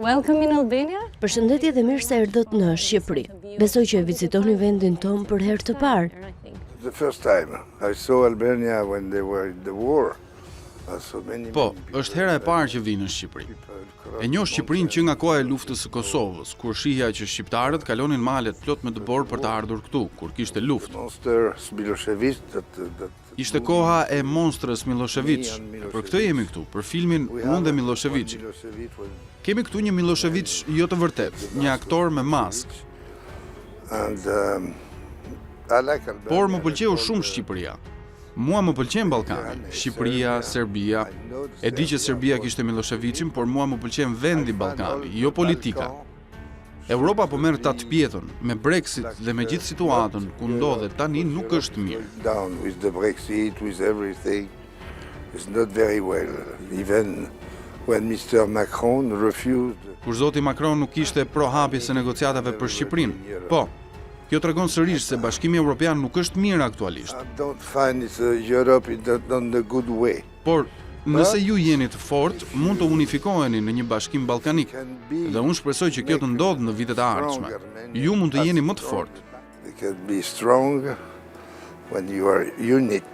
Welcome in Albania. Përshëndetje dhe mirë se erdhët në Shqipëri. Besoj që vizitoni vendin tonë për herë të parë. The first time I saw Albania when they were in the war. Po, është hera e parë që vi në Shqipëri. E njoh Shqipërinë që nga koha e luftës së Kosovës, kur shihja që shqiptarët kalonin malet plot me dëbor për të ardhur këtu, kur kishte luftë. Ishte koha e monstrës Milošević. Për këtë jemi këtu, për filmin Unë dhe Miloševići. Kemi këtu një Milošević jo të vërtet, një aktor me maskë. Por më pëlqeu shumë Shqipëria. Mua më pëlqen Ballkani, Shqipëria, Serbia. E di që Serbia kishte Miloševićin, por mua më pëlqen vendi Ballkani, jo politika. Europa po merr tat pjetën, me Brexit dhe me gjithë situatën ku ndodhet tani nuk është mirë. Down with the Brexit, with everything, it's not very well. Even when Mr. Macron refused. Kur zoti Macron nuk ishte pro hapjes së negociatave për Shqipërinë. Po, kjo tregon sërish se Bashkimi Evropian nuk është mirë aktualisht. I don't find Europe in the good way. Por nëse ju jeni të fortë, mund të unifikoheni në një bashkim ballkanik. Dhe unë shpresoj që kjo të ndodhë në vitet e ardhshme. Ju mund të jeni më të fortë. You can be strong when you are unit.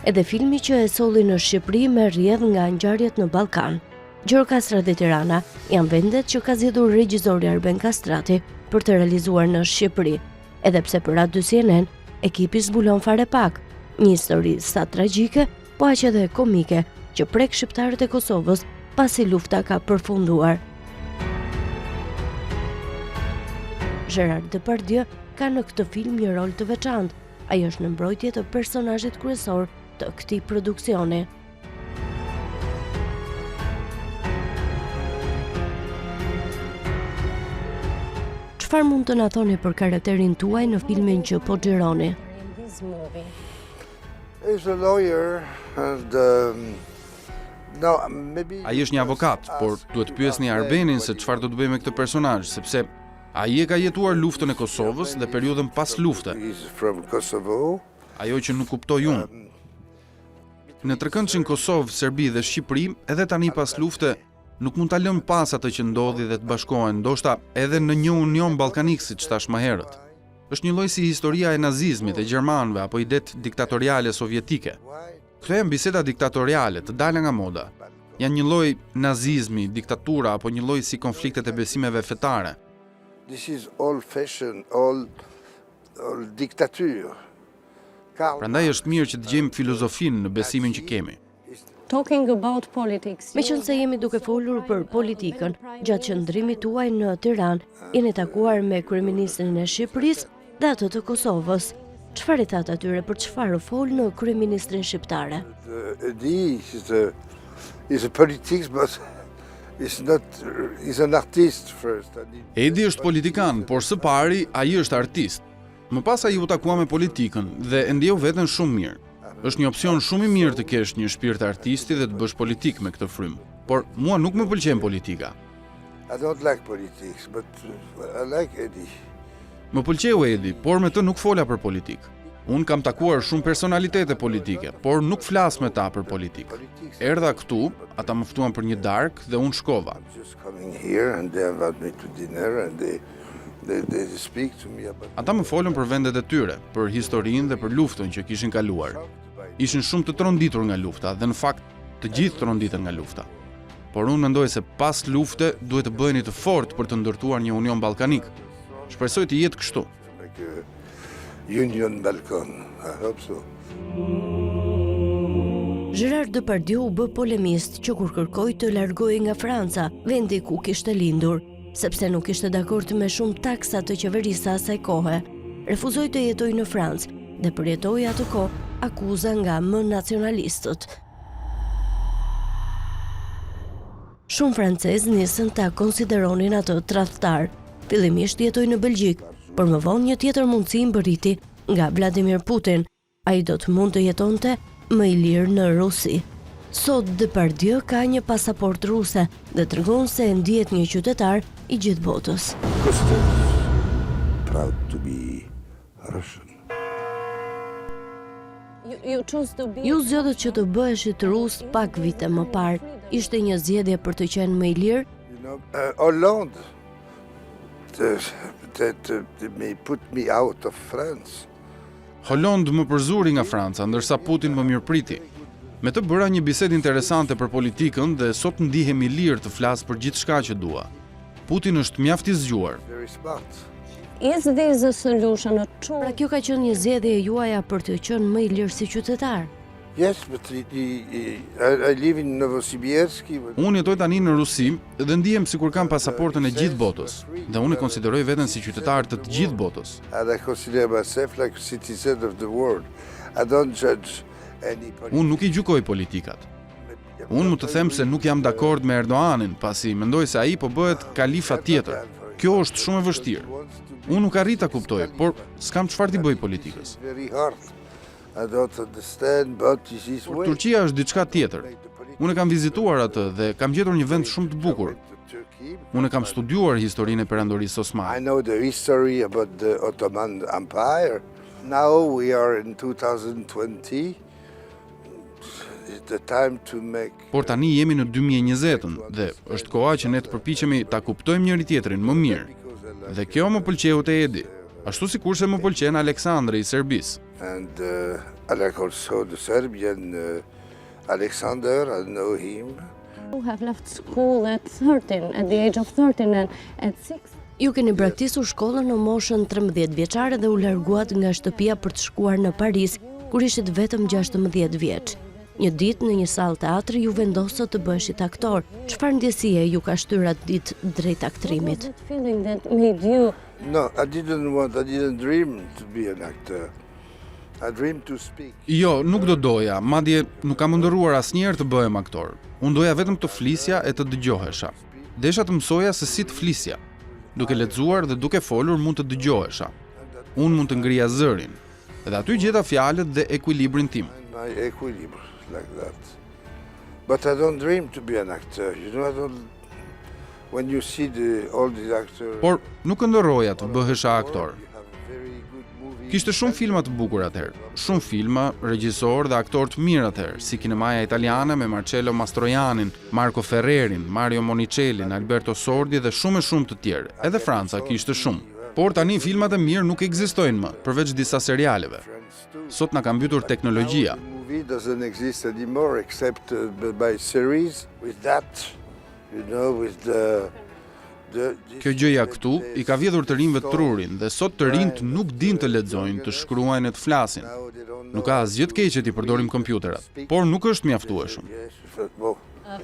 Edhe filmi që e solli në Shqipëri me rrjedh nga ngjarjet në Ballkan. Gjirokastra dhe Tirana janë vendet që ka zgjedhur regjizori Arben Kastrati për të realizuar në Shqipëri. Edhe pse për Radio CNN ekipi zbulon fare pak, një histori sa tragjike, po aq edhe komike, që prek shqiptarët e Kosovës pasi lufta ka përfunduar. Gérard Depardieu ka në këtë film një rol të veçantë. Ai është në mbrojtje të personazhit kryesor të këtij produksioni. Çfarë mund të na thoni për karakterin tuaj në filmin që po xhironi? He's a lawyer and no, maybe Ai është një avokat, por duhet pyesni Arbenin se çfarë do të bëjë me këtë personazh, sepse ai e ka jetuar luftën e Kosovës dhe periudhën pas lufte. he's from Kosovo. Ajo që nuk kuptoj unë. Në trekëndshën Kosovë, Serbi dhe Shqipëri, edhe tani pas lufte, nuk mund ta lëm pas atë që ndodhi dhe të bashkohen, ndoshta edhe në një union ballkanik siç thash më herët. Është një lloj si historia e nazizmit, e gjermanëve apo idet diktatoriale sovjetike. Këto janë biseda diktatoriale, të dala nga moda. Janë një lloj nazizmi, diktatura apo një lloj si konfliktet e besimeve fetare. This is old fashion, all dictature. Prandaj është mirë që të gjejmë filozofinë në besimin që kemi. Talking about politics. Meqense jemi duke folur për politikën, gjatë qëndrimit tuaj në Tiranë, jeni takuar me kryeministrin e Shqipërisë dhe atë të Kosovës. Çfarë i thatë atyre për çfarë fol në kryeministrin shqiptare? He's a politics, but he's an artist first. Edi është politikan, por së pari ai është artist. Më pas ai u takua me politikën dhe e ndjeu veten shumë mirë. Është një opsion shumë i mirë të kesh një shpirt artisti dhe të bësh politik me këtë frymë. Por mua nuk më pëlqen politika. I don't like politics, but I like Eddie. Më pëlqeu Edi, por me të nuk fola për politikë. Unë kam takuar shumë personalitete politike, por nuk flas me ta për politikë. Erdha këtu, ata më ftuan për një darkë dhe unë shkova. Just coming here and they invite me to dinner and they speak to me about. Ata më folën për vendet e tyre, për historinë dhe për luftën që kishin kaluar. Ishin shumë të tronditur nga lufta dhe në fakt të gjithë tronditën nga lufta. Por unë mendoj se pas lufte duhet të bëheni të fortë për të ndërtuar një union ballkanik. Shpresoj të jetë kështu. Like a Union Balkan. I hope so. Gérard Depardieu u bë polemist që kur kërkoi të largohej nga Franca, vendi ku kishte lindur, sepse nuk ishte dakord me shumë taksa të qeverisë asaj kohe. Refuzoi të jetojë në Francë dhe përjetoi atë kohë akuza nga më nacionalistët. Shumë francezë nisën ta konsideronin atë tradhtar. Fillimisht jetoi në Belgjik, por më vonë një tjetër mundësi i mbërriti nga Vladimir Putin. Ai do të mund të jetonte më i lirë në Rusi. Sot Depardieu ka një pasaport ruse dhe tregon se ndihet një qytetar i gjithë botës. Proud to be Russian. You choose to be... Ju zgjodhët që të bëheshit rus pak vite më parë. Ishte një zgjedhje për të qenë më i lirë? You know, Hollande may put me out of France. Hollande më përzuri nga Franca, ndërsa Putin më mirëpriti. Me të bëra një bisedë interesante për politikën dhe sot ndihem i lirë të flas për gjithçka që dua. Putin është mjaft i zgjuar. Very smart. Is this a solution, a true... Pra kjo ka qenë një zgjedhje e juaja për të qenë më i lirë si qytetar? Yes, but I live in Novosibirsk. Unë jetoj tani në Rusi dhe ndihem sikur kam pasaportën e gjithë botës dhe unë e konsideroj veten si qytetar të gjithë botës. And I consider myself like a citizen of the world. I don't judge any Unë nuk i gjykoj politikat. Unë më të them se nuk jam dakord me Erdoanin, pasi mendoj se ai po bëhet kalifa tjetër. Kjo është shumë e vështirë. Unë nuk arrit ta kuptoj, por s'kam çfarë t'i bëj politikës. Very hard. I don't understand, but this is Por Turqia është diçka tjetër. Unë e kam vizituar atë dhe kam gjetur një vend shumë të bukur. Unë e kam studiuar historinë e perandorisë I osmane. know the history about the Ottoman Empire. Now we are in 2020. It's the time to make... Por tani jemi në 2020-ën dhe është koha që ne të përpiqemi ta kuptojmë njëri tjetrin më mirë. Dhe kjo më pëlqeu te Edi, ashtu sikurse më pëlqen Aleksandri i Serbisë. And I like also the Serbian Alexander, I know him. You have left school at 13, at the age of 13 and at 6. Ju keni braktisur shkollën në moshën 13 vjeçare dhe u larguat nga shtëpia për të shkuar në Paris, kur ishit vetëm 16 vjeç. Një ditë në një sallë teatri ju vendosët të bëheshit aktor. Çfarë ndjesie ju ka shtyr atë ditë drejt aktrimit? That feeling that made you... No, I didn't dream to be an actor. I dreamed to speak. Jo, nuk do doja, madje nuk kam ndërruar asnjëherë të bëhem aktor. Unë doja vetëm të flisja e të dëgjohesha. Desha të mësoja se si të flisja. Duke lexuar dhe duke folur mund të dëgjohesha. Unë mund të ngrija zërin. Dhe aty gjeta fjalët dhe ekuilibrin tim. My equilibrium like that. But I don't dream to be an actor. You know, I don't... When you see all these actors... Por nuk ndërroja të bëhesha aktor. You have a very good movie. Kishte shumë filma të bukur atëherë. Shumë filma, regjisor dhe aktor të mirë atëherë, si kinemaja italiane me Marcello Mastroianin, Marco Ferrerin, Mario Monicelin, Alberto Sordi dhe shumë e shumë të tjerë. Edhe Franca kishte shumë. Por tani filmat e mirë nuk ekzistojnë më, përveç disa serialeve. Sot na ka mbytur teknologjia. The movie doesn't exist anymore except by series. With that, you know, with the Kjo gjëja këtu i ka vjedhur të rinjve trurin dhe sot të rinjt nuk din të lexojnë, të shkruajnë e të flasin. Nuk ka asgjë të keqe ti përdorim kompjuterat, por nuk është mjaftueshëm.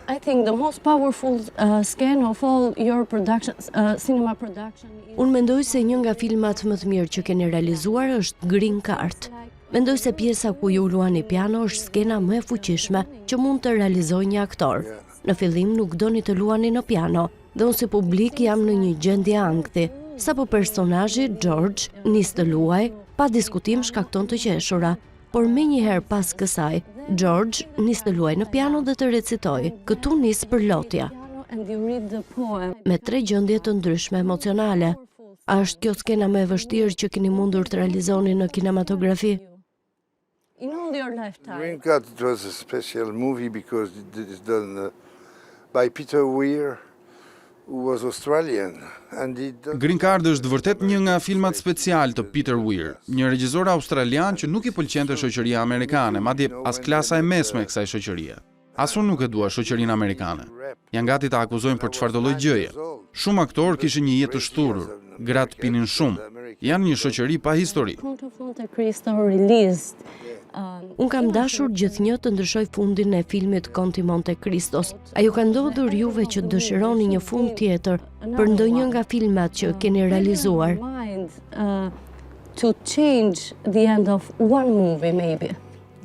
I think the most powerful scan of all your productions, cinema production... Unë mendoj se një nga filmat më të mirë që keni realizuar është Green Card. Mendoj se pjesa ku ju luani piano është skena më e fuqishme që mund të realizojë një aktor. Në fillim nuk doni të luani në piano, dhe unë si publik jam në një gjendje ankthi. Sapo personazhi George nis të luaj, pa diskutim shkakton të qeshura, por menjëherë pas kësaj, George nis të luaj në piano dhe të recitoj. Këtu nis për lotja, And you read the poem. me 3 gjendje të ndryshme emocionale. A është kjo skena më e vështirë që keni mundur të realizoni në kinematografi? In all your lifetime. Green Card, it was a special movie because it is done by Peter Weir, who was Australian. And he done... Green Card është vërtet një nga filmat special të Peter Weir, një regjisor australian që nuk i pëlqente shoqëria amerikane, madje as klasa e mesme e kësaj shoqërie. As unë nuk e dua shoqërinë amerikane. Janë gati ta akuzojnë për çfarëdo lloj gjëje. Shumë aktorë kishin një jetë të shturur, gratë pinin shumë. Janë një shoqëri pa histori. Count of Monte Cristo released Unë kam dashur gjithnjë të ndryshoj fundin e filmit Konti Monte Cristos. A ju ka ndodhur juve që dëshironi një fund tjetër për ndonjë nga filmat që keni realizuar? To change the end of one movie, maybe.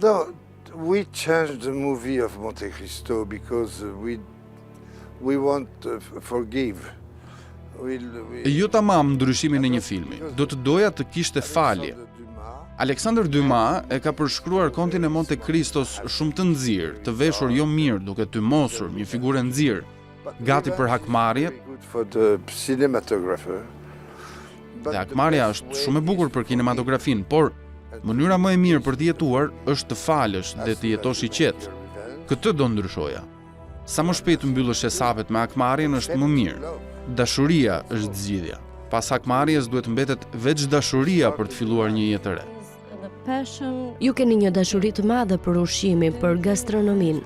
No, we changed the movie of Monte Cristo because we want to forgive. Jo tamam ndryshimin e një filmi. Do të doja të kishte falje. Alexander Dumas e ka përshkruar Kontin e Monte Cristos shumë të nxirr, të veshur jo mirë, duke tymosur, një figurë nxirr, gati për hakmarrje. Dhe hakmarrja është shumë e bukur për kinematografin, por mënyra më e mirë për të jetuar është të falësh dhe të jetosh i qetë. Këtë do ndryshoja. Sa më shpejt të mbyllësh hesapet me hakmarrjen është më mirë. Dashuria është zgjidhja. Pas hakmarrjes duhet mbetet veç dashuria për të filluar një jetë të re. Ju keni një dashuri të madhe për ushqimin, për gastronominë.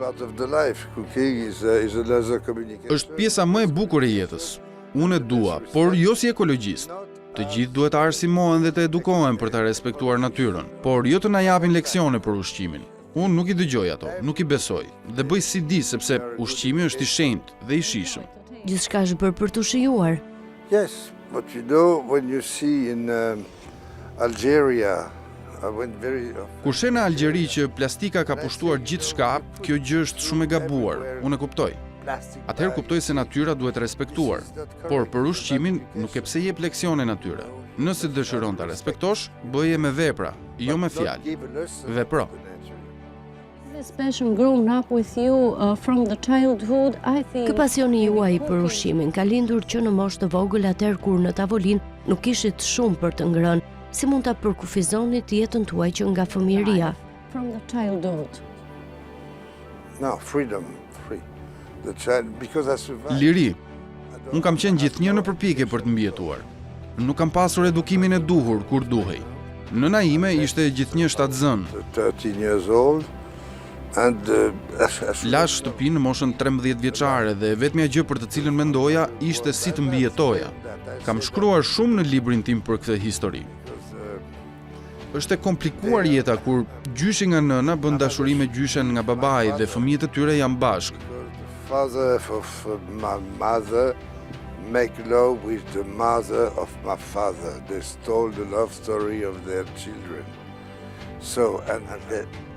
Është pjesa më e bukur e jetës. Unë e dua, por jo si ekologjist. Të gjithë duhet të arsimohen dhe të edukohen për të respektuar natyrën, por jo të na japin leksione për ushqimin. Unë nuk i dëgjoj ato, nuk i besoj, dhe bëj si di sepse ushqimi është i shenjtë dhe i shijshëm. Gjithçka është bërë për të shijuar. Yes, but you know when you see in Algeria, I went very Kur sheh në Algjeri që plastika ka pushtuar gjithçka, kjo gjë është shumë e gabuar. Unë e kuptoj. Atëherë kuptoj se natyra duhet respektuar, por për ushqimin nuk e pse jep leksione natyra. Nëse dëshiron ta respektosh, bëje me vepra, jo me fjalë. Vepro. This passion grown up with you from the childhood, I think. Ky pasioni juaj për ushqimin ka lindur që në moshë të vogël atëherë kur në tavolinë nuk kishit shumë për të ngrënë. Si mund ta përkufizoni të jetën tuaj që nga fëmijëria? From the childhood. no freedom, free. The child because I survived. Liri. Unë kam qenë gjithnjë në përpjekje për të mbijetuar. Nuk kam pasur edukimin e duhur kur duhej. Nëna ime ishte gjithnjë shtatzën. 13 years old and Lash shtëpi në moshën 13 vjeçare dhe vetmja gjë për të cilën mendoja ishte si të mbijetoja. Kam shkruar shumë në librin tim për këtë histori. Është e komplikuar jeta kur gjyshi nga nëna bën dashuri me gjyshen nga babai dhe fëmijët e tyre janë bashkë. the father of my mother make love with the mother of my father. They stole the love story of their children. So and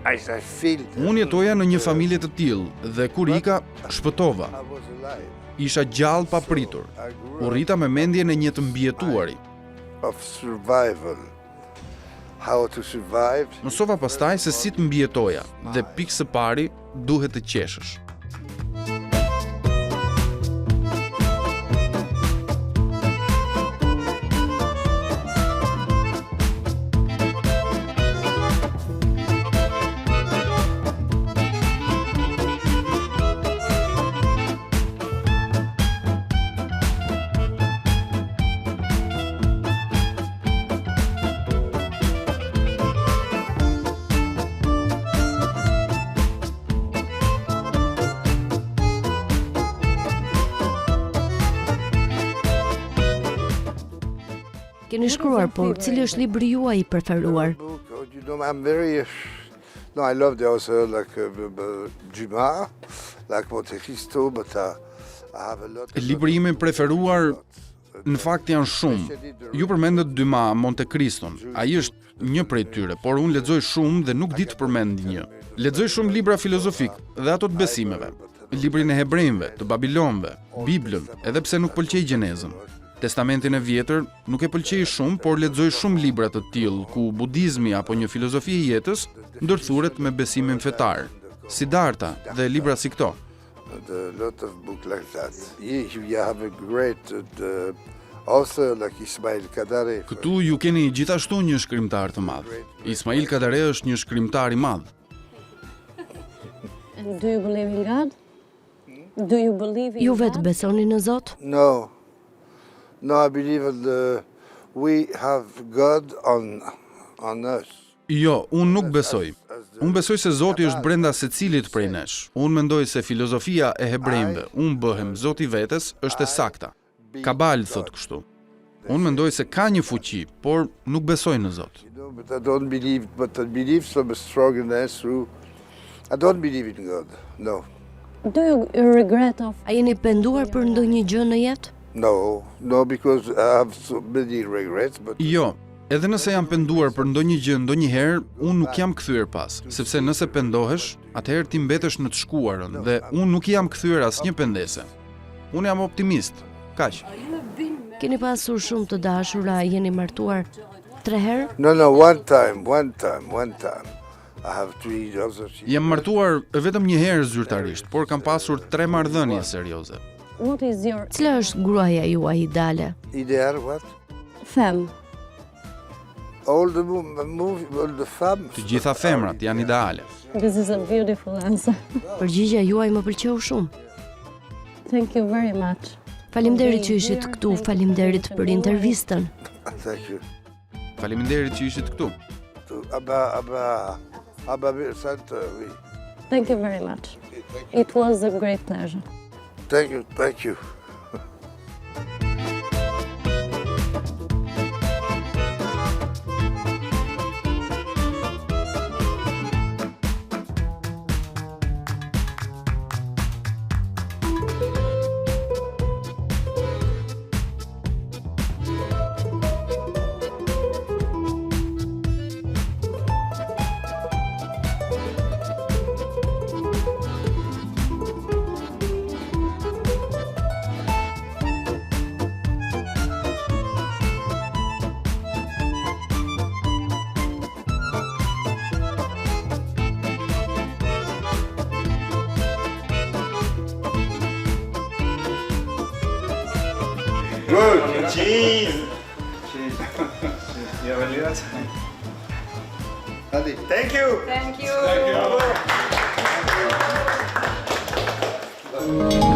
I feel Unë jetoja në një familje të tillë dhe kur ika, shpëtova. I was alive. Isha gjallë pa pritur. U rrita me mendjen e një të mbijetuari. Of survival. How to survive? Mësova pastaj se si të mbijetoja dhe pikë së pari duhet të qeshësh. Keni shkruar, por cili është libri juaj i preferuar? Book, you know, I'm very. No, I love the author like Dumas, like Monte Cristo, but I have a lot. Libri im i preferuar në fakt janë shumë. Ju përmendët Dumas, Monte Criston. Ai është një prej tyre, por unë lexoj shumë dhe nuk di të përmend një. Lexoj shumë libra filozofik dhe ato të besimeve. Librin e hebrejve, të babilonëve, Biblën, edhe pse nuk pëlqej Gjenezën. Testamentin e vjetër nuk e pëlqej shumë, por lexoj shumë libra të tillë ku budizmi apo një filozofi e jetës ndërthuret me besimin fetar, Siddhartha dhe libra si këto. A lot of book like that. You have a great author like Ismail Kadare. Këtu ju keni gjithashtu një shkrimtar të madh. Ismail Kadare është një shkrimtar i madh. And do you believe in God? Do you believe in Ju vetë God? besoni në Zot? No. No, I believe that we have God on us. Jo, unë nuk besoj. Unë besoj se Zoti është brenda secilit prej nesh. Unë mendoj se filozofia e hebrejve, unë bëhem Zoti vetes, është e sakta. Kabal thot kështu. Unë mendoj se ka një fuqi, por nuk besoj në Zot. But I believe some strongness through. I don't believe in God. No. Do you regret of A jeni penduar për ndonjë gjë në jetë? No, because I have so many regrets, but Jo, edhe nëse jam penduar për ndonjë gjë ndonjëherë, unë nuk jam kthyer pas, sepse nëse pendohesh, atëherë ti mbetesh në të shkuarën dhe unë nuk jam kthyer asnjë pendese. Unë jam optimist. Kaq. Keni pasur shumë të dashura, jeni martuar 3 herë? no, one time. I have 3 other children. Jam martuar vetëm një herë zyrtarisht, por kam pasur 3 marrëdhënie serioze. what is your Cila është gruaja juaj ideale? Ideal what? femme? All the femmes. Të gjitha femrat janë ideale. This is a beautiful answer. Përgjigjja juaj më pëlqeu shumë. Thank you very much. Faleminderit që ishit këtu, faleminderit për intervistën. Thank you. Faleminderit që ishit këtu. To Abba Center, oui. Thank you very much. It was a great pleasure. Thank you. Good. Cheese. Ja, wel Thank you. Thank you.